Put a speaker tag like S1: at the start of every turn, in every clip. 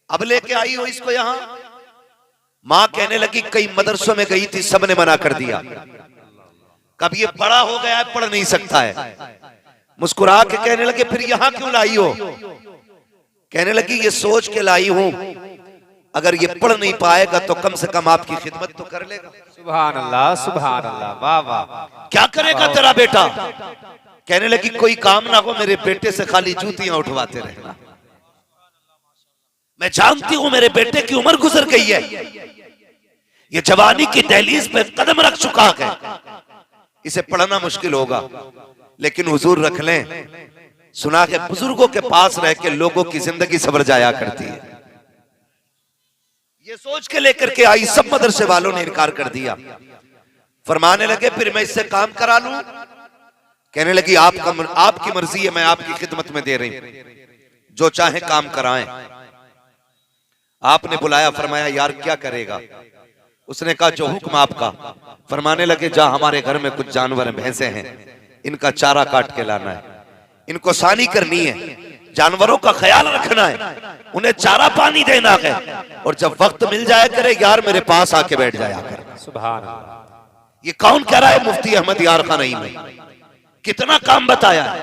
S1: अब लेके आई हो इसको यहाँ। माँ कहने लगी कई मदरसों में गई थी, सबने मना कर दिया, कब ये बड़ा हो गया है पढ़ नहीं सकता है। मुस्कुरा के कहने लगे फिर यहाँ क्यों लाई हो? कहने लगी ये सोच के लाई हूं अगर ये पढ़ नहीं पाएगा तो कम से कम आपकी खिदमत तो कर लेगा।
S2: सुभान अल्लाह, सुभान अल्लाह, वाह वाह।
S1: क्या करेगा तेरा बेटा? कहने लगी कोई काम ना हो, मेरे बेटे से खाली जूतियां उठवाते रहना। मैं जानती हूं मेरे बेटे की उम्र गुजर गई है, ये जवानी की दहलीज पे कदम रख चुका है, इसे पढ़ना मुश्किल होगा, लेकिन हुजूर रख लें। सुना के बुजुर्गों के पास रह के लोगों की जिंदगी सवर जाया करती है। ये सोच के लेकर के आई, सब मदरसे वालों ने इनकार कर दिया। फरमाने लगे फिर मैं इससे काम करा लूं? कहने लगी आपकी मर्जी है, मैं आपकी खिदमत में दे रही हूं, जो चाहे काम कराएं। आपने बुलाया, फरमाया यार क्या करेगा? उसने कहा जो हुक्म आपका। फरमाने लगे जा हमारे घर में कुछ जानवर भैंसे हैं, इनका चारा काट के लाना है, इनको सानी करनी है, जानवरों का ख्याल रखना है, उन्हें चारा पानी देना है, और जब वक्त मिल जाए करे यार मेरे पास आके बैठ जाया कर।
S2: सुभान अल्लाह।
S1: ये कौन कह रहा है? मुफ्ती अहमद यार खान नईम में। कितना काम बताया है।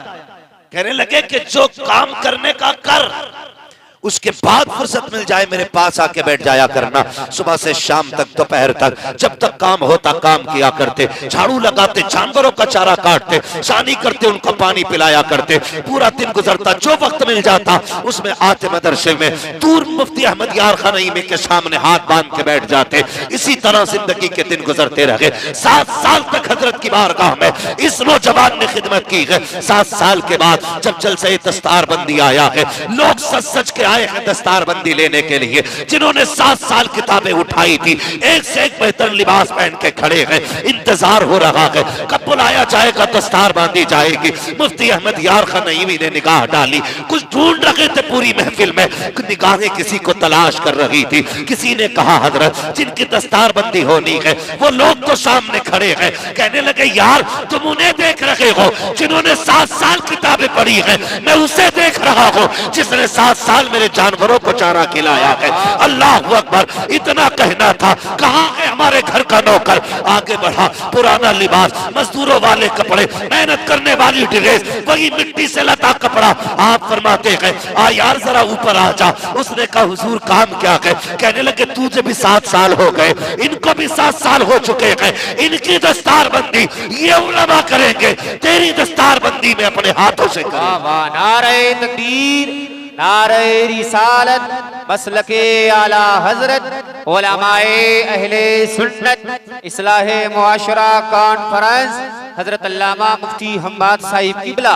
S1: कहने लगे कि जो काम करने का कर, उसके बाद फुर्सत मिल जाए मेरे पास आके बैठ जाया करना। सुबह से शाम तक, दोपहर तक, जब तक काम होता काम किया करते, झाड़ू लगाते, जानवरों का चारा काटते, सानी करते, उनको पानी पिलाया करते। पूरा दिन गुजरता, जो वक्त मिल जाता उसमें आते मदरसे में, दूर मुफ्ती अहमद यार खान नईमी के सामने हाथ बांध के बैठ जाते। इसी तरह जिंदगी के दिन गुजरते रहे। 7 साल तक हजरत की बारगाह में इस नौजवान ने खिदमत की है। 7 साल के बाद जब जलसे दस्तार बंदी आया है, लोग सच सच के आए हैं दस्तार बंदी लेने के लिए। जिन्होंने 7 साल किताबें उठाई थी, एक से एक बेहतर लिबास पहन के खड़े हैं, इंतजार हो रहा है कब बुलाया जाएगा, दस्तार बांधी जाएगी। मुफ्ती अहमद यार खान नईमी ने निगाह डाली, कुछ ढूंढ रहे थे पूरी महफिल में, निगाहें किसी को तलाश कर रही थी। किसी ने कहा हजरत जिनकी दस्तार बंदी होनी है वो लोग तो सामने खड़े हैं। कहने लगे यार तुम उन्हें देख रहे हो जिन्होंने 7 साल किताबें पढ़ी है, मैं उसे देख रहा हूं जिसने 7 साल मेरे जानवरों को चारा खिलाया है। अल्लाह अकबर। इतना कहना था, कहां है हमारे घर का नौकर? आगे बढ़ा, पुराना लिबास, मजदूरों वाले कपड़े, मेहनत करने वाली ड्रेस, वही मिट्टी से लता कपड़ा। आप फरमाते हैं आ यार जरा ऊपर आ जा। उसने कहा हुजूर काम क्या है? कहने लगे तुझे भी 7 साल हो गए, इनको भी 7 साल हो चुके हैं, इनकी दस्तार बंदी ये उलमा करेंगे, तेरी दस्तार बंदी में अपने हाथों से कर।
S2: नारे तकबीर, नारे रिसालत, मसलके आला हजरत, उलमाए अहले सुन्नत, इस्लाहे मुआशरा कॉन्फ्रेंस, हजरत अल्लामा मुफ्ती हम्माद साहिब किबला।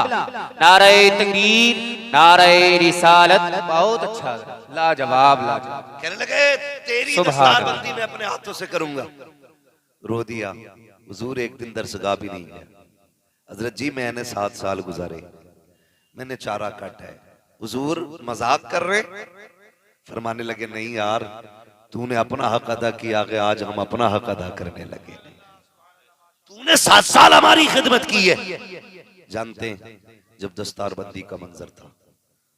S2: नारे तकबीर, नारे रिसालत। बहुत अच्छा, लाजवाब लाजवाब।
S1: कहने लगे तेरी दस्तार बंदी मैं अपने हाथों से करूंगा। रो दिया। हुजूर एक दिन दरसगाह भी नहीं है। हजरत जी मैंने 7 साल गुजारे, मैंने चारा काटा है। हुजूर मजाक कर रहे? फरमाने लगे नहीं यार, तूने अपना हक अदा किया है, आज हम अपना हक अदा करने लगे। तूने 7 साल हमारी खिदमत की है। जानते हैं जब दस्तार बंदी का मंजर था,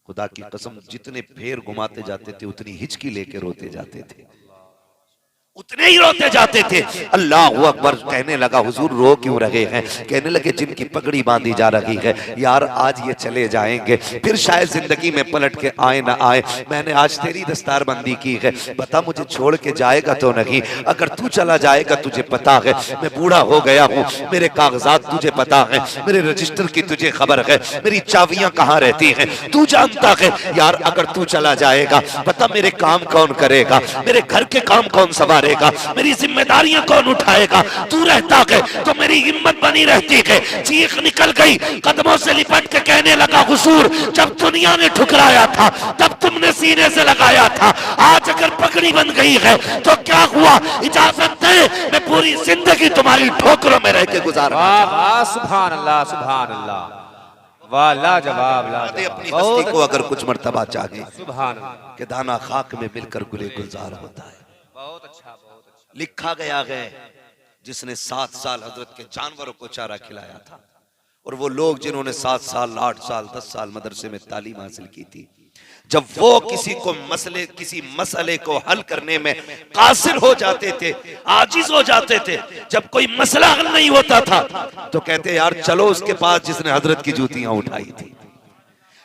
S1: खुदा की कसम जितने फेर घुमाते जाते थे उतनी हिचकी लेके रोते जाते थे, उतने ही रोते जाते थे। अल्लाह अकबर। कहने लगा हुजूर रो क्यों रहे हैं? कहने लगे जिनकी पगड़ी बांधी जा रही है यार आज ये चले जाएंगे, फिर शायद जिंदगी में पलट के आए ना आए। मैंने आज तेरी दस्तार बंदी की है, बता मुझे छोड़ के जाएगा तो नहीं? अगर तू चला जाएगा, तुझे पता है मैं बूढ़ा हो गया हूँ, मेरे कागजात तुझे पता है, मेरे रजिस्टर की तुझे खबर है, मेरी चाबियां कहाँ रहती हैं तू जानता है। यार अगर तू चला जाएगा, बता मेरे काम कौन करेगा, मेरे घर के काम कौन संभालेगा, मेरी जिम्मेदारियां कौन उठाएगा? तू रहता है तो मेरी हिम्मत बनी रहती है। चीख निकल गई, कदमों से लिपट के कहने लगा हुजूर जब दुनिया ने ठुकराया था तब तुमने सीने से लगाया था, आज अगर पगड़ी बन गई है तो क्या हुआ? इजाजत दे मैं पूरी जिंदगी तुम्हारी ठोकरों में रह के गुजारूं।
S2: वाह वाह, सुभान अल्लाह, सुभान अल्लाह, वाह लाजवाब लाजवाब।
S1: अपनी हस्ती को अगर कुछ मर्तबा चाहे
S2: सुभान अल्लाह,
S1: कि दाना खाक में मिलकर गुले गुलजार होता है।
S2: बहुत अच्छा, बहुत अच्छा।
S1: लिखा गया है जिसने 7 साल हजरत के जानवरों को चारा खिलाया था, और वो लोग जिन्होंने 7 साल, 8 साल, 10 साल मदरसे में तालीम हासिल की थी, जब वो किसी मसले को हल करने में कासिर हो जाते थे, आजिज हो जाते थे, जब कोई मसला हल नहीं होता था तो कहते यार चलो उसके पास जिसने हजरत की जूतियां उठाई थी।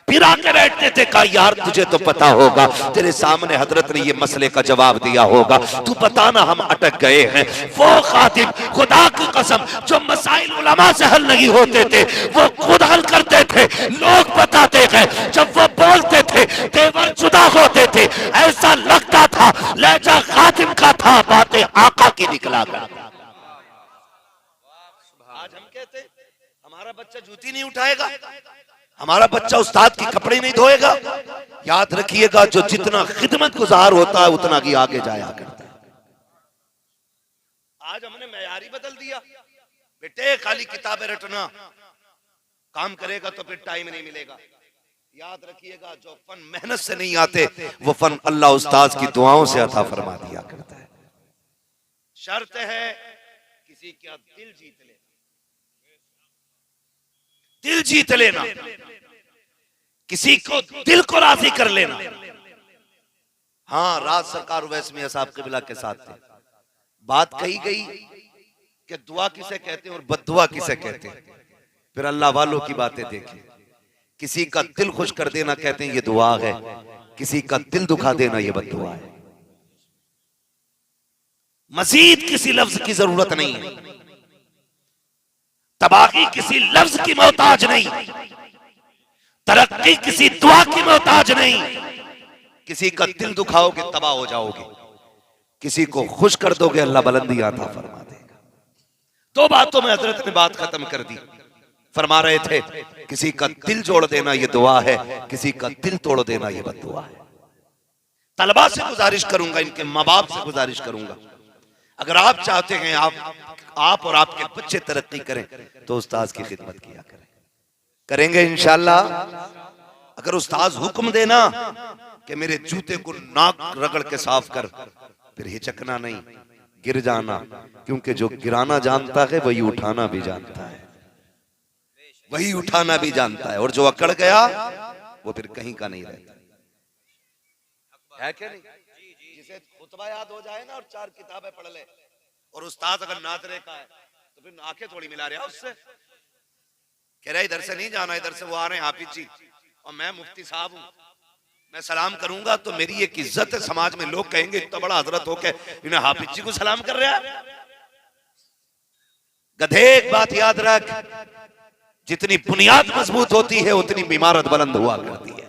S1: फिर आकर बैठते थे, कहा यार तुझे तो पता होगा, तेरे सामने हजरत ने ये मसले का जवाब दिया होगा, तू बताना हम अटक गए हैं। वो खातिब खुदा की कसम जो मसाइल उलमा से हल नहीं होते थे वो खुद हल करते थे, लोग बताते थे, जब वो बोलते थे तेवर जुदा होते थे, ऐसा लगता था लहजा खातिब का था, बातें आका की निकला कर। आज हम कहते हमारा बच्चा जूती नहीं उठाएगा, हमारा बच्चा उस्ताद के कपड़े नहीं धोएगा। याद रखिएगा जो जितना खिदमत गुजार होता है उतना ही आगे जाया करता है। आज हमने मेयारी बदल दिया, बेटे खाली किताबें रटना, काम करेगा तो फिर टाइम नहीं मिलेगा। याद रखिएगा जो फन मेहनत से नहीं आते वो फन अल्लाह उस्ताद की दुआओं से अता फरमा दिया करता है। शर्त है किसी का दिल जीत ले, दिल जीत लेना, किसी को दिल को राजी कर लेना। हाँ, राज सरकार उवैस मियां साहब क़िबला के साथ थे। बात कही गई कि दुआ किसे कहते हैं और बद्दुआ किसे कहते हैं। फिर अल्लाह वालों की बातें देखें, किसी का दिल खुश कर देना कहते हैं ये दुआ है, किसी का दिल दुखा देना ये बद्दुआ है। मजीद किसी लफ्ज की जरूरत नहीं है, तबाही किसी लफ्ज की मोहताज नहीं, तरक्की किसी दुआ की मोहताज नहीं। किसी का दिल दुखाओगे तबाह हो जाओगे, किसी को खुश कर दोगे अल्लाह बुलंदी अता फरमा देगा। दो बातों में हजरत ने बात खत्म कर दी। फरमा रहे थे किसी का दिल जोड़ देना ये दुआ है, किसी का दिल तोड़ देना ये बद्दुआ है। तलबा से गुजारिश करूंगा, इनके माँ बाप से गुजारिश करूंगा, अगर आप चाहते हैं आप और आपके बच्चे तरक्की करें तो उस्ताद की खिदमत किया करें। करेंगे इंशाअल्लाह। अगर उस्ताद हुक्म देना कि मेरे जूते को नाक रगड़ के साफ कर, फिर हिचकना नहीं, गिर जाना, क्योंकि जो गिराना जानता है वही उठाना भी जानता है, वही उठाना भी जानता है, और जो अकड़ गया वो फिर कहीं का नहीं रहता है। क्या नहीं, जिसे खुतबा याद हो जाए ना और 4 किताबें पढ़ ले और उस्ताद अगर नादरे का है तो फिर आंखें थोड़ी मिला रहा उससे, कह रहा इधर से नहीं जाना, इधर से वो आ रहे हैं हाफिज जी और मैं मुफ्ती साहब हूं, मैं सलाम करूंगा तो मेरी एक इज्जत है समाज में, लोग कहेंगे इतना बड़ा हजरत हो के इन्हें हाफिज जी को सलाम कर रहा है। गधे एक बात याद रख, जितनी बुनियाद मजबूत होती है उतनी इमारत बुलंद हुआ करती है।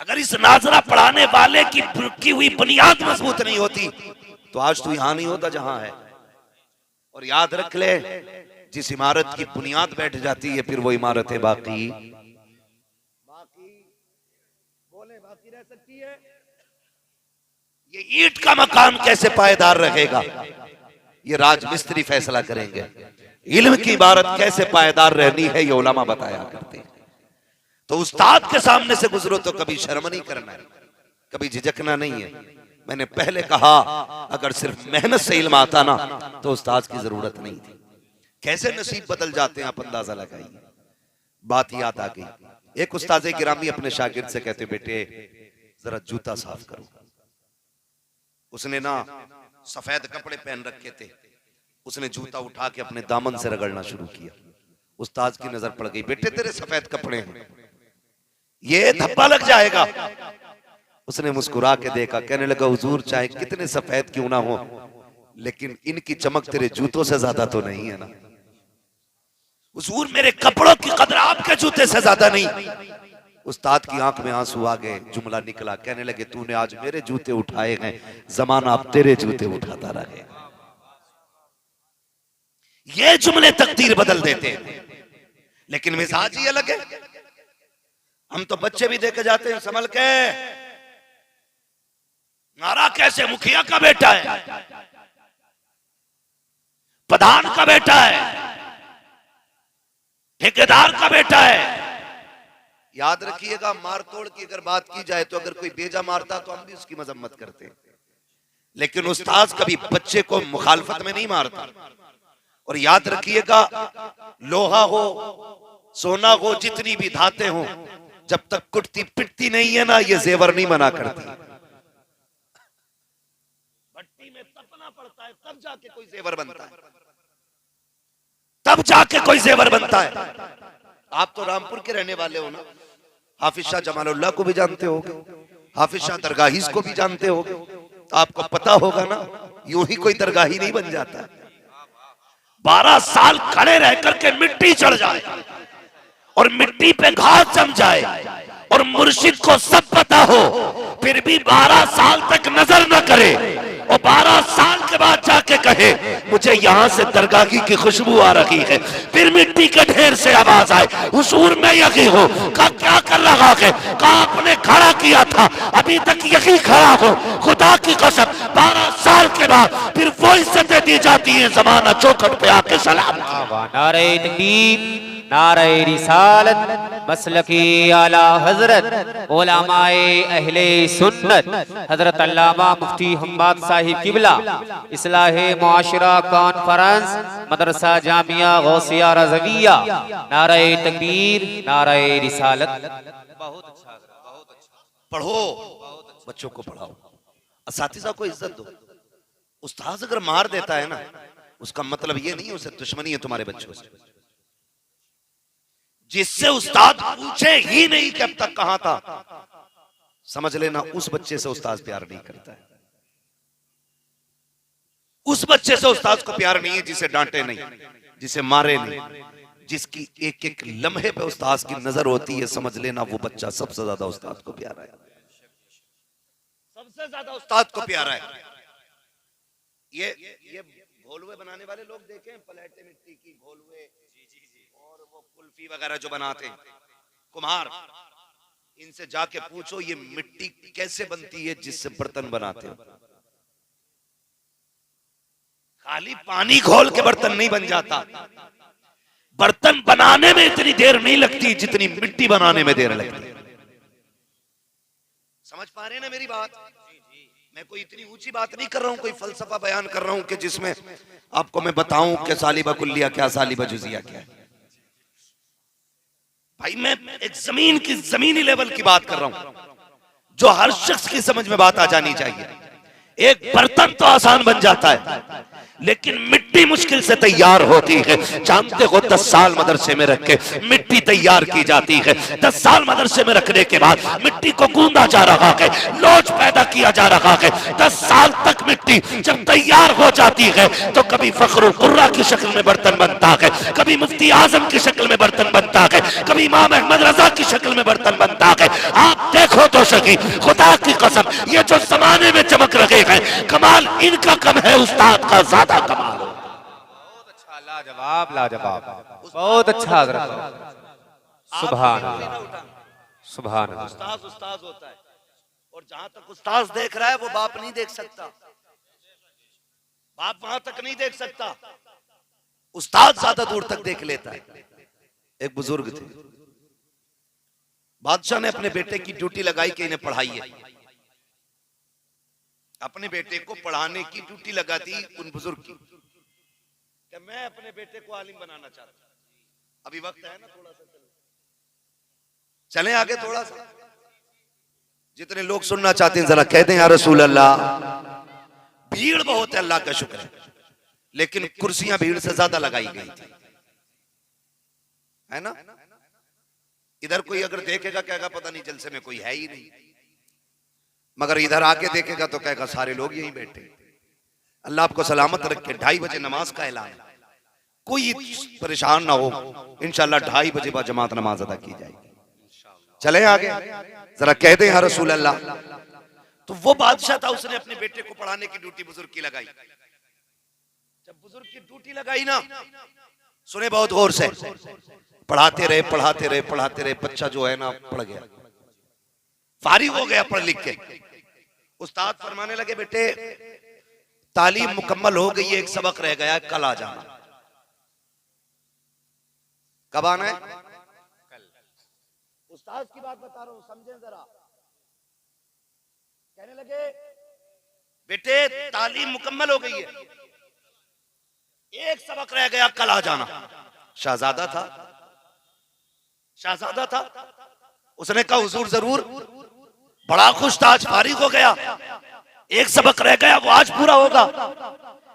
S1: अगर इस नाजरा पढ़ाने वाले की हुई बुनियाद मजबूत नहीं होती तो आज तू यहां नहीं होता जहां है। और याद रख ले, जिस इमारत की बुनियाद बैठ जाती है फिर वो इमारत है बाकी रह सकती है। ये ईंट का मकान कैसे पायदार रहेगा ये राजमिस्त्री फैसला करेंगे, इल्म की इबारत कैसे पायदार रहनी है ये उलमा बताया करते हैं। तो उस्ताद के सामने से गुजरो तो कभी शर्म नहीं करना है, कभी झिझकना नहीं है। मैंने पहले कहा अगर सिर्फ मेहनत से इल्म आता ना तो उस्ताद की जरूरत नहीं थी। कैसे नसीब बदल जाते हैं आप अंदाजा लगाइए। बात याद आ गई, एक उस्ताद गिरामी अपने शागिर्द से कहते बेटे जरा जूता साफ करो। उसने ना सफेद कपड़े पहन रखे थे, उसने जूता उठा के अपने दामन से रगड़ना शुरू किया। उस्ताद की नजर पड़ गई, बेटे तेरे सफेद कपड़े हैं, ये धब्बा लग जाएगा। उसने मुस्कुरा के देखा, कहने लगा हुजूर चाहे कितने सफेद क्यों ना हो लेकिन इनकी चमक तेरे जूतों से ज्यादा तो नहीं है ना। हुजूर मेरे कपड़ों की कदर आपके जूते से ज्यादा नहीं। उस्ताद की आंख में आंसू आ गए, जुमला निकला, कहने लगे तूने आज मेरे जूते उठाए हैं, जमाना अब तेरे जूते उठाता रहेगा। ये जुमले तकदीर बदल देते हैं, लेकिन मिजाज ही अलग है। हम तो बच्चे भी देखे जाते हैं संभल के, नारा कैसे मुखिया का बेटा है, प्रधान का बेटा है, ठेकेदार का बेटा है। याद रखिएगा मार तोड़ की अगर बात की जाए तो अगर कोई बेजा मारता तो हम भी उसकी मजम्मत करते हैं, लेकिन उस्ताद कभी बच्चे को मुखालफत में नहीं मारता। और याद रखिएगा लोहा हो सोना हो जितनी भी धातें हो जब तक कुटती पिटती नहीं है ना, ये जेवर नहीं मना करती। भट्टी में तपना पड़ता है, तब जाके कोई जेवर बनता है, तब जाके कोई जेवर बनता है। आप तो रामपुर के रहने वाले हो ना, हाफिज शाह जमालुल्लाह को भी जानते होगे, हाफिज शाह दरगाहीज को भी जानते होगे, तो आपको पता होगा ना, यूं ही कोई दरगाही नहीं बन जाता। 12 साल खड़े रह करके मिट्टी चढ़ जाए और मिट्टी पे घास जम जाए और मुर्शिद को सब पता हो, फिर भी 12 साल तक नजर न करे और 12 साल के बाद जाके कहे मुझे यहाँ से दरगाही की खुशबू आ रही है, फिर मिट्टी के ढेर से आवाज आए हुजूर में यही हो, का क्या कर रहा है, का आपने खड़ा किया था, अभी तक यही खड़ा हो, खुदा की कसम 12 साल के बाद फिर वो इज्जतें दी जाती हैं जमाना चौखट पे आके सलाम।
S2: नारे तकबीर, नारे रिसालत, मसलकी आला हजरत उलमाए अहले सुन्नत हजरत अल्लामा मुफ्ती हम्माद साहिब किबला इस्लाहे मुआशरा कॉन्फ्रेंस मदरसा जामिया गौसिया रज़विया। नारे तकबीर, नारे रिसालत। बहुत अच्छा, बहुत अच्छा।
S1: पढ़ो, बच्चों को पढ़ाओ, असातिज़ा को इज्जत दो। उस्ताद अगर मार देता है ना, उसका मतलब ये नहीं उसे दुश्मनी है तुम्हारे बच्चों से। जिससे उस्ताद पूछे ही नहीं कि अब तक कहां था, समझ लेना उस बच्चे से उस्ताद प्यार नहीं करता है। उस बच्चे से उस्ताद को प्यार नहीं है जिसे डांटे नहीं, जिसे मारे नहीं, जिसकी एक एक लम्हे पे उस्ताद की नजर होती है, समझ लेना वो बच्चा सबसे ज्यादा उस्ताद को प्यारा है, सबसे ज्यादा उस्ताद को प्यारा है। ये घोलवे बनाने वाले लोग देखें, पलेटे मिट्टी की घोलवे और वो कुल्फी वगैरह जो बनाते हैं, कुम्हार, इनसे जाके पूछो ये मिट्टी कैसे बनती है जिससे बर्तन बनाते हो। खाली पानी घोल के बर्तन नहीं बन जाता, बर्तन बनाने में इतनी देर नहीं लगती जितनी मिट्टी बनाने में देर लगती है। समझ पा रहे हैं ना मेरी बात? मैं कोई इतनी ऊंची बात नहीं कर रहा हूं, कोई फलसफा बयान कर रहा हूं कि जिसमें आपको मैं बताऊं कि सालिबा कुल्लिया क्या, सालिबा जुजिया क्या है। भाई मैं एक जमीनी लेवल की बात कर रहा हूं जो हर शख्स की समझ में बात आ जानी चाहिए। एक बर्तन तो आसान बन जाता है, लेकिन मिट्टी मुश्किल से तैयार होती है। जानते हो 10 साल मदरसे में रख के मिट्टी तैयार की जाती है। 10 साल मदरसे में रखने के बाद मिट्टी को गूंदा जा रहा है, लोच पैदा किया जा रहा है। 10 साल तक मिट्टी जब तैयार हो जाती है तो कभी फखरुल कुर्रा की शक्ल में बर्तन बनता है, कभी मुफ्ती आजम की शक्ल में बर्तन बनता है, कभी इमाम अहमद रजा की शक्ल में बर्तन बनता है। आप देखो तो सही, खुदा की कसम ये जो जमाने में चमक रहे हैं, कमाल इनका कम है, उस्ताद का ज्यादा कमाल।
S2: बहुत अच्छा, लाजवाब लाजवाब, बहुत अच्छा हजरत। सुभान अल्लाह, सुभान अल्लाह।
S1: उस्ताद उस्ताद होता है, और जहां तक उस्ताद देख रहा है वो बाप नहीं देख सकता, बाप वहां तक नहीं देख सकता, उस्ताद ज्यादा दूर तक देख लेता है। एक बुजुर्ग थे, बादशाह ने अपने बेटे की ड्यूटी लगाई कि इन्हें पढ़ाइए। अपने बेटे को पढ़ाने की ड्यूटी लगा दी उन बुजुर्ग की कि मैं अपने बेटे को आलिम बनाना चाहता हूं। अभी वक्त है ना, थोड़ा सा चलें आगे थोड़ा सा। जितने लोग सुनना चाहते हैं जरा कह दें या रसूल अल्लाह। भीड़ बहुत है, अल्लाह का शुक्र है, लेकिन कुर्सियां भीड़ से ज्यादा लगाई गई थी, है ना। इधर कोई अगर देखेगा कहेगा पता नहीं जलसे में कोई है ही नहीं, मगर इधर आके देखेगा तो कहेगा सारे लोग यहीं बैठे। अल्लाह आपको सलामत रखे। 2:30 बजे नमाज का ऐलान, कोई परेशान ना हो, इंशाल्लाह 2:30 बजे बाद जमात नमाज अदा की जाएगी। चले आगे, जरा कह दें या रसूल अल्लाह। तो वो बादशाह था, उसने अपने बेटे को पढ़ाने की ड्यूटी बुजुर्ग की लगाई। जब बुजुर्ग की ड्यूटी लगाई ना, सुने बहुत गौर से, पढ़ाते रहे पढ़ाते रहे पढ़ाते रहे, बच्चा जो है ना पढ़ गया, फारिग हो गया पढ़ लिख के। उस्ताद फरमाने लगे बेटे तालीम मुकम्मल हो गई है, एक सबक रह गया है, कल आ जाना। कब आना है? कल। उस्ताद की बात बता रहा हूं, समझें जरा। कहने लगे बेटे तालीम मुकम्मल हो गई है, एक सबक रह गया, कल आ जाना। शहजादा था, शहजादा था, उसने कहा हुजूर जरूर, बड़ा खुश था, आज फारिग हो गया, एक सबक रह गया वो आज पूरा होगा,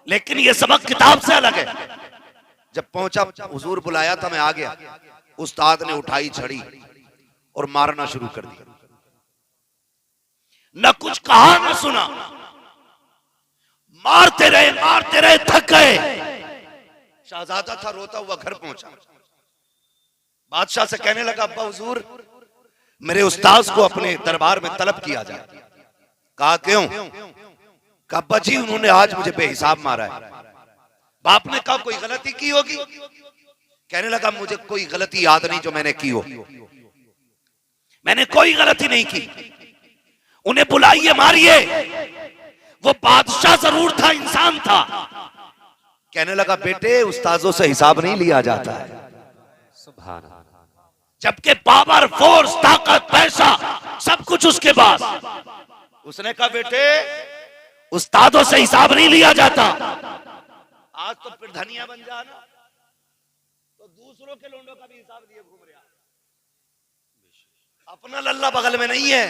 S1: लेकिन ये सबक किताब से अलग है। जब पहुंचा, हुजूर बुलाया था, मैं आ गया। उस्ताद ने उठाई छड़ी और मारना शुरू कर दिया। न कुछ कहा न सुना, मारते रहे, थक गए। शहजादा था, रोता हुआ घर पहुंचा। बादशाह से कहने लगा, अब्बा हुजूर, मेरे उस्ताद को अपने दरबार में तलब किया जाए। कहा क्यों? कहा अब्बा जी, उन्होंने आज मुझे बेहिसाब मारा है। बाप ने कहा कोई गलती की होगी? कहने लगा मुझे कोई गलती याद नहीं जो मैंने की हो, मैंने कोई गलती नहीं की। उन्हें बुलाइए, मारिए, वो बादशाह जरूर था, इंसान था। कहने लगा बेटे, उस्तादों से हिसाब नहीं लिया जाता है,
S2: सुभान,
S1: जबकि पावर, फोर्स, ताकत, पैसा सब कुछ उसके पास। उसने कहा बेटे, उस्तादों से हिसाब नहीं लिया जाता। आज तो फिर धनिया बन जाना तो दूसरों के लोंडों का भी हिसाब लिए घूम रहा, अपना लल्ला बगल में नहीं है,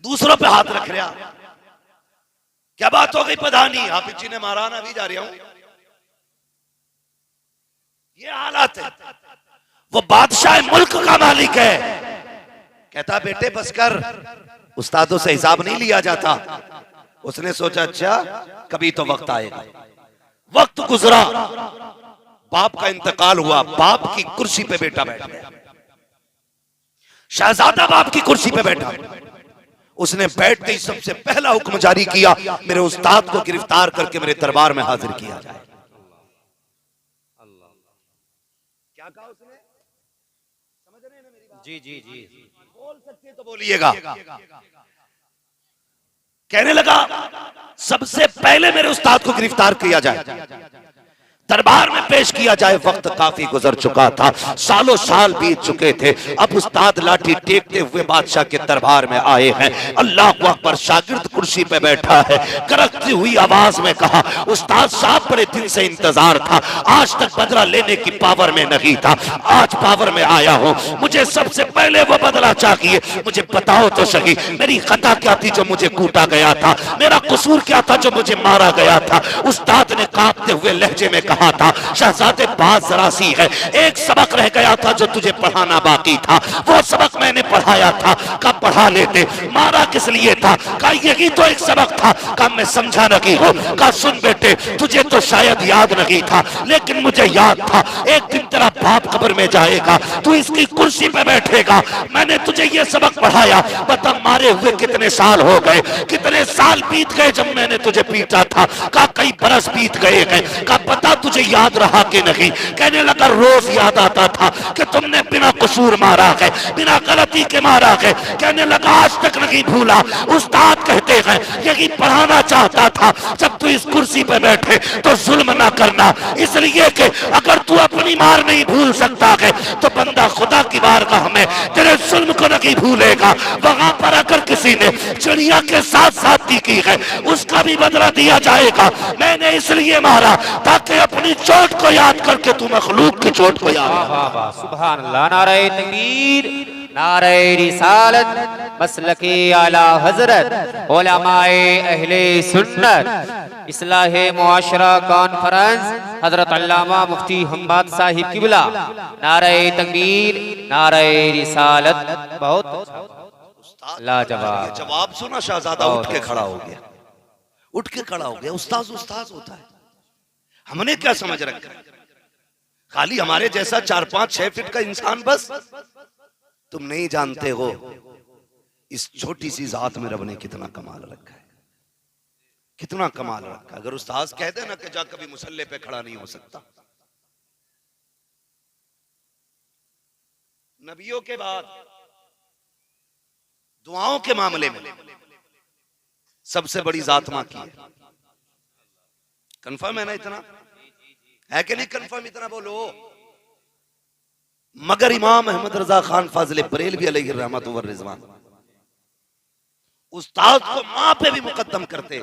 S1: दूसरों पे हाथ रख रहा। क्या बात हो गई प्रधानी? हाफिज जी ने मारा ना, अभी जा रहा हूं। ये हालात है। वो बादशाह मुल्क का मालिक है। कहता बेटे बस कर, उस्तादों से हिसाब नहीं लिया जाता। उसने सोचा अच्छा कभी तो वक्त आएगा। वक्त गुजरा, बाप का इंतकाल हुआ, बाप की कुर्सी पे बेटा बैठ गया। शहजादा बाप की कुर्सी पे बैठा। उसने बैठते ही सबसे पहला हुक्म जारी किया, मेरे उस्ताद को गिरफ्तार करके मेरे दरबार में हाजिर किया जाए। क्या कहा उसने? समझ रहे हैं ना मेरी बात?
S2: जी जी जी,
S1: बोल सकते तो बोलिएगा। कहने लगा सबसे पहले मेरे उस्ताद को गिरफ्तार किया जाए, दरबार में पेश किया जाए। वक्त काफी गुजर चुका था, सालों साल बीत चुके थे। अब उस्ताद लाठी टेकते हुए बादशाह के दरबार में आए हैं। अल्लाह अकबर, शागिर्द कुर्सी पे बैठा है। करकती हुई आवाज में कहा, उस्ताद साहब बड़े दिन से इंतजार था, आज तक बदला लेने की पावर में नहीं था, आज पावर में आया हूं। मुझे सबसे पहले वो बदला चाहिए। मुझे बताओ तो सही, मेरी खता क्या थी जो मुझे कूटा गया था? मेरा कसूर क्या था जो मुझे मारा गया था? उस्ताद ने कांपते हुए लहजे में कहा था, शहजादे बात जरा सी है, एक सबक रह गया था जो तुझे पढ़ाना बाकी था, वो सबक मैंने पढ़ाया था। कब पढ़ा लेते? मारा किस लिए था? का यही तो एक सबक था। का मैं समझा नहीं हो? का सुन बेटे, तुझे तो शायद याद नहीं था, लेकिन मुझे याद था। एक दिन तेरा बाप कब्र में जाएगा, तू इसकी कुर्सी पे बैठेगा। मैंने तुझे ये सबक पढ़ाया। बता मारे हुए कितने साल हो गए, कितने साल बीत गए जब मैंने तुझे पीटा था? का कई बरस बीत गए हैं। का पता तुझे याद रहा कि नहीं? कहने लगा रोज याद आता था कि तुमने बिना कसूर मारा है, बिना गलती के मारा है। कहने लगा आज तक नहीं भूला। उस्ताद कहते हैं यही पढ़ाना चाहता था, जब तू इस कुर्सी पे बैठे तो जुल्म ना करना, इसलिए कि अगर तू अपनी मार नहीं भूल सकता है तो बंदा खुदा की बारगाह में तेरे जुल्म को नहीं भूलेगा। वहां पर अगर किसी ने चिड़िया के साथ साथी की है, उसका भी बदला दिया जाएगा। मैंने इसलिए मारा ताकि अपनी चोट को याद करके तू मखलूक की चोट को याद।
S2: वाह वाह वाह, सुभान अल्लाह। नारे तकबीर, नारे रिसालत, मसलके आला हजरत, उलमाए अहले सुन्नत, इस्लाहे मुआशरा कॉन्फ्रेंस, हजरत अल्लामा मुफ्ती हम्माद साहिब किबला। नारे तकबीर, नारे रिसालत। बहुत लाजवाब
S1: जवाब सुना, शहजादा उठ के खड़ा हो गया, उठ के खड़ा हो गया। उस्ताद उस्ताद होता है, हमने क्या समझ रखा है? खाली हमारे जैसा 4-5-6 फीट का इंसान बस। तुम नहीं जानते हो इस छोटी सी जात में रब ने कितना कमाल रखा है, कितना कमाल रखा है। अगर उस्ताद कह दे ना कि जा कभी मुसल्ले पे खड़ा नहीं हो सकता। नबियों के बाद दुआओं के मामले में सबसे बड़ी जात मां की है। कंफर्म है ना? इतना है कि नहीं कंफर्म? इतना बोलो। मगर इमाम अहमद रजा खान फाजिल बरेलवी अलैहि रहमत व रिजवान उस्ताद को मां पे भी मुकद्दम करते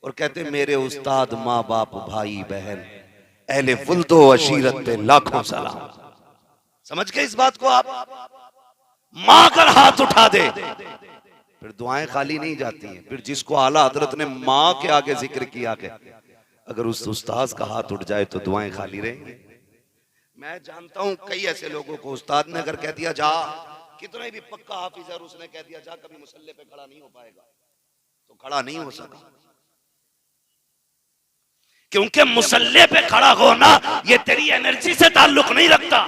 S1: और कहते मेरे उस्ताद, माँ बाप, भाई बहन, अहले वुल्दो अशीरत पे लाखों सलाम। समझ गए इस बात को आप? मां अगर हाथ उठा दे फिर दुआएं खाली नहीं जाती हैं। फिर जिसको आला हजरत ने मां के आगे जिक्र किया के अगर उस उस्ताद का हाथ उठ जाए तो दुआएं खाली रहेंगी। मैं जानता हूं कई ऐसे लोगों को उस्ताद ने अगर कह दिया जा, कितना भी पक्का हाफिज है, उसने कह दिया जा कभी मुसल्ले पे खड़ा नहीं हो पाएगा, तो खड़ा नहीं हो सका। क्योंकि मुसल्ले पे खड़ा होना ये तेरी एनर्जी से ताल्लुक नहीं रखता,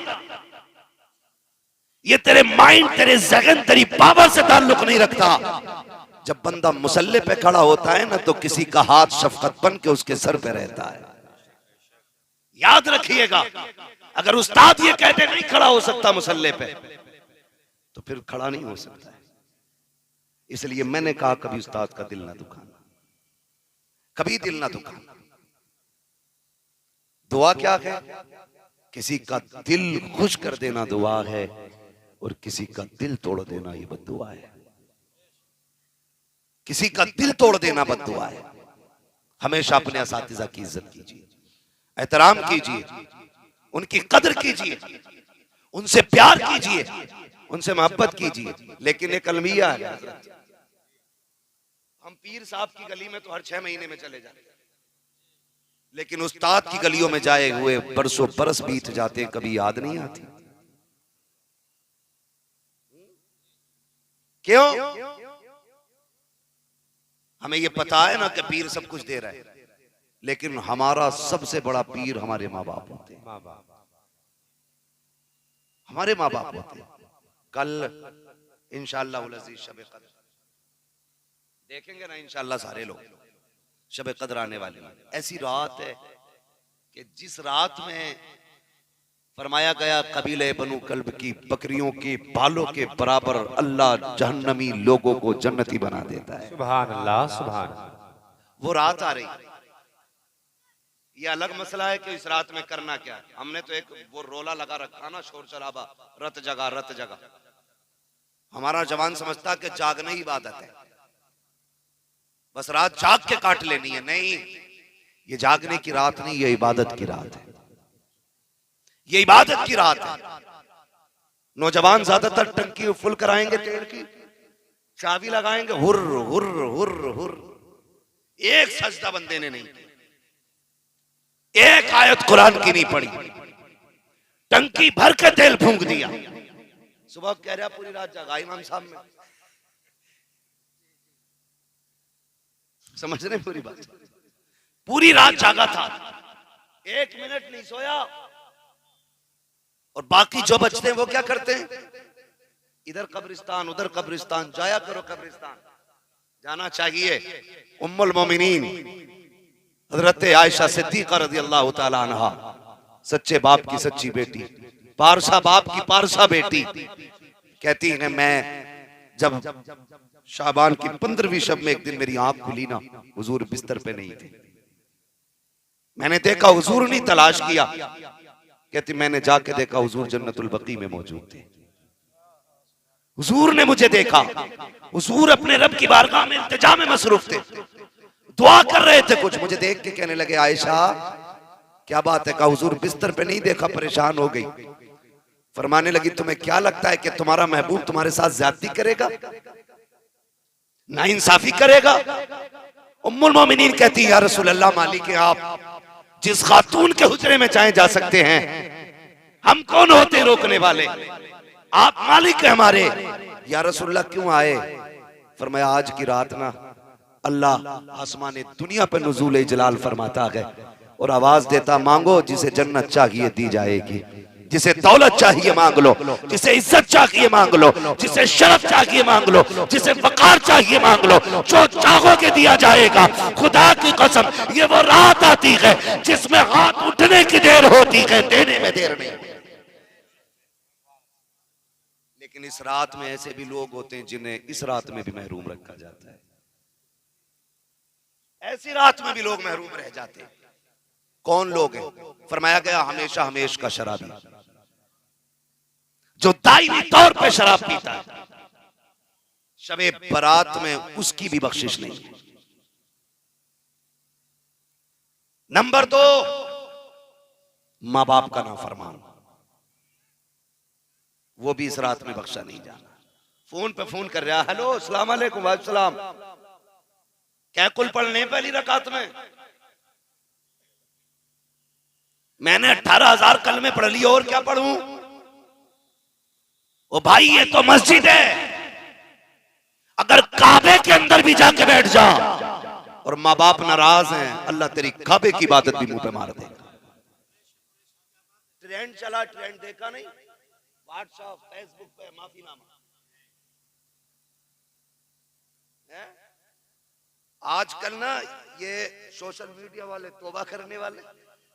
S1: ये तेरे माइंड, तेरे जहन, तेरी पावर से ताल्लुक नहीं रखता। जब बंदा मुसल्ले पे खड़ा होता है ना तो किसी का हाथ शफकत बन के उसके सर पे रहता है। याद रखिएगा, अगर उस्ताद ये कहते नहीं खड़ा हो सकता मुसल्ले पे तो फिर खड़ा नहीं हो सकता है। इसलिए मैंने कहा कभी उस्ताद का दिल ना दुखाना, कभी दिल ना दुखाना। दुआ क्या है? किसी का दिल खुश कर देना दुआ है और किसी का दिल तोड़ देना ये बद्दुआ है। किसी का दिल तोड़ देना बद्दुआ है। हमेशा अपने असातिज़ा की इज्जत कीजिए, एहतराम कीजिए, उनकी कदर कीजिए, उनसे प्यार कीजिए, उनसे मोहब्बत कीजिए। लेकिन एक अलमिया है, हम पीर साहब की गली में तो हर 6 महीने में चले जाते हैं, लेकिन उस्ताद की गलियों में जाए हुए बरसों बरस बीत जाते हैं, कभी याद नहीं आती। क्यों? हमें ये पता है ना कि पीर सब कुछ दे रहा है, लेकिन हमारा सबसे बड़ा पीर हमारे माँ बाप होते हैं। हमारे माँ बाप होते हैं। कल इंशाअल्लाह शब कद्र देखेंगे ना, इंशाअल्लाह सारे लोग शब कद्र आने वाली है। ऐसी रात है कि जिस रात में फरमाया गया कबीले बनु कल्ब की बकरियों के बालों के बराबर अल्लाह जहन्नमी लोगों को जन्नती बना देता है।
S2: सुभान अल्लाह, सुभान अल्लाह।
S1: वो रात आ रही। ये अलग मसला है कि इस रात में करना क्या है। हमने तो एक वो रोला लगा रखा ना, शोर शराबा, रत जगा रत जगा। हमारा जवान समझता कि जागना ही इबादत है, बस रात जाग के काट लेनी है। नहीं, ये जागने की रात नहीं, ये इबादत की रात है। ये इबादत की रात है। नौजवान ज्यादातर टंकी फुल कराएंगे, तेल की चाबी लगाएंगे, हुर हुर हुर हुर। एक सजदा बंदे ने नहीं, एक आयत कुरान की नहीं पढ़ी, टंकी भर के तेल फूंक दिया। सुबह कह रहा पूरी रात जगा इमाम साहब में। समझ रहे पूरी बात? पूरी रात जागा था, 1 मिनट नहीं सोया। और बाकी जो बचते हैं वो क्या करते हैं? इधर कब्रिस्तान उधर कब्रिस्तान, जाया करो कब्रिस्तान, जाना चाहिए। उम्मुल मोमिनीन हजरत आयशा सिद्दीक़ा रज़ियल्लाहु ताला अन्हा, सच्चे बाप की सच्ची बेटी, पारसा बाप की पारसा बेटी, कहती है मैं जब शाबान की 15वीं शब में एक दिन मेरी आंख खुली ना, हुजूर बिस्तर पे नहीं थे। मैंने देखा, हुजूर नहीं तलाश किया, कहती मैंने जाके देखा हुजूर जन्नतुल बकी में मौजूद थे। हुजूर ने मुझे देखा, हुजूर अपने रब की बारगाह में इल्तिजा में मसरूफ थे, दुआ कर रहे थे कुछ। मुझे देख के कहने लगे आयशा क्या बात है? कहा हुजूर बिस्तर पे नहीं देखा, परेशान हो गई। फरमाने लगी तुम्हें क्या लगता है कि तुम्हारा महबूब तुम्हारे साथ ज्यादती करेगा, नाइंसाफी करेगा? उम्मुल मोमिनीन कहती या रसूल अल्लाह, मालिक है आप, जिस खातून के हुजरे में चाहे जा सकते हैं, हम कौन होते रोकने वाले? आप मालिक है हमारे। या रसूलल्लाह क्यों आए? फरमाया आज की रात ना अल्लाह आसमान दुनिया पर नुज़ूल जलाल फरमाता है और आवाज देता मांगो, जिसे जन्नत चाहिए दी जाएगी, जिसे दौलत चाहिए मांग लो, जिसे इज्जत चाहिए मांग लो, जिसे शरफ चाहिए मांग लो, जिसे वकार चाहिए मांग लो, जो चाहोगे दिया जाएगा। खुदा की कसम ये वो रात आती है जिसमें हाथ उठने की देर होती है, देने में देर नहीं। लेकिन इस रात में ऐसे भी लोग होते हैं जिन्हें इस रात में भी महरूम रखा जाता है। ऐसी रात में भी लोग महरूम रह जाते हैं। कौन लोग हैं? फरमाया गया हमेशा हमेश का शराबी, जो दायमी तौर पे शराब पीता है, शबे बारात में उसकी भी बख्शिश नहीं। नंबर 2, मां बाप का नाफरमान, वो भी इस रात में बख्शा नहीं जाना। फोन पे फोन कर रहा, हेलो अस्सलाम वालेकुम। वालेकुम। क्या कुल पढ़ने पहली रकात में? मैंने 18,000 कलमे पढ़ लिए, और क्या पढ़ूं? ओ भाई ये तो मस्जिद है, अगर काबे के अंदर भी जाके बैठ जा और माँ बाप नाराज हैं, अल्लाह तेरी काबे की इबादत भी मुंह पे मार देगा। ट्रेंड चला, ट्रेंड देखा नहीं? व्हाट्सएप फेसबुक पे माफीनामा है? आजकल ना ये सोशल मीडिया वाले तौबा करने वाले,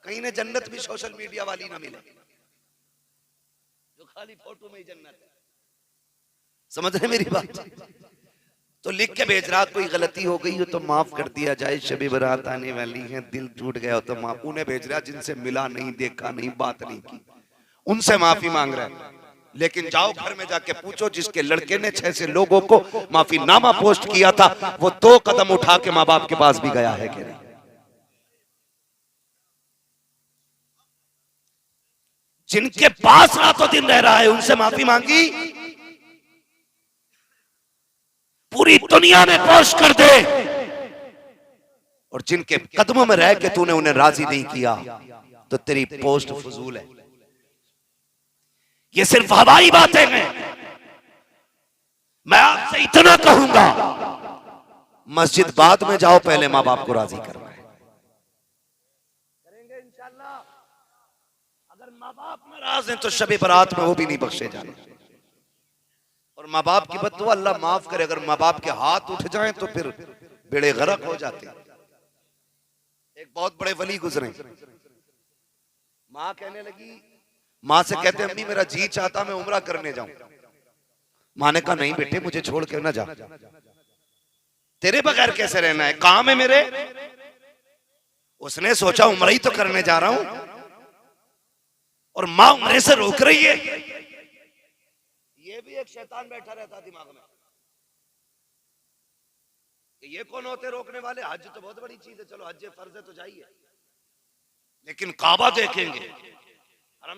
S1: कहीं ने जन्नत भी सोशल मीडिया वाली ना मिले, जो खाली फोटो में ही जन्नत है। समझ रहे मेरी बात? तो लिख के भेज रहा, कोई गलती हो गई हो तो माफ कर दिया जाए, शबे बारात आने वाली है, दिल टूट गया हो तो माफ। उन्हें भेज रहा जिनसे मिला नहीं, देखा नहीं, बात नहीं की, उनसे माफी मांग रहा है। लेकिन जाओ घर में जाके पूछो, जिसके लड़के ने 6 लोगों को माफीनामा पोस्ट किया था, वो 2 कदम उठा के माँ बाप के पास भी गया है कि नहीं? जिनके पास रातों दिन रह रहा है, उनसे माफी मांगी, पूरी दुनिया में पोस्ट कर दे, और जिनके कदमों में रह के तूने उन्हें राजी नहीं किया, तो तेरी पोस्ट फजूल है। ये सिर्फ हवाई बातें हैं। मैं आपसे इतना कहूंगा, मस्जिद बाद में जाओ, पहले माँ बाप को राजी करना है। करेंगे इंशाल्लाह। अगर माँ बाप नाराज हैं तो शबे बारात में वो भी नहीं बख्शे जाने। और माँ बाप की बद्दुआ अल्लाह माफ करे, अगर माँ बाप के हाथ उठ जाएं तो फिर बेड़े गरक हो जाते हैं। एक बहुत बड़े वली गुजरे, माँ कहने लगी, माँ से कहते अम्मी मेरा जी चाहता मैं उम्रा करने जाऊं। माँ ने कहा नहीं बेटे, मुझे छोड़ के ना जा, तेरे बगैर कैसे रहना है, काम है मेरे। उसने सोचा उम्रा ही तो करने जा रहा हूं, और माँ उम्रे से रोक रही है। ये भी एक शैतान बैठा रहता दिमाग में, ये कौन होते रोकने वाले? हज तो बहुत बड़ी चीज है, चलो हज फर्ज है तो जाइए, लेकिन काबा देखेंगे,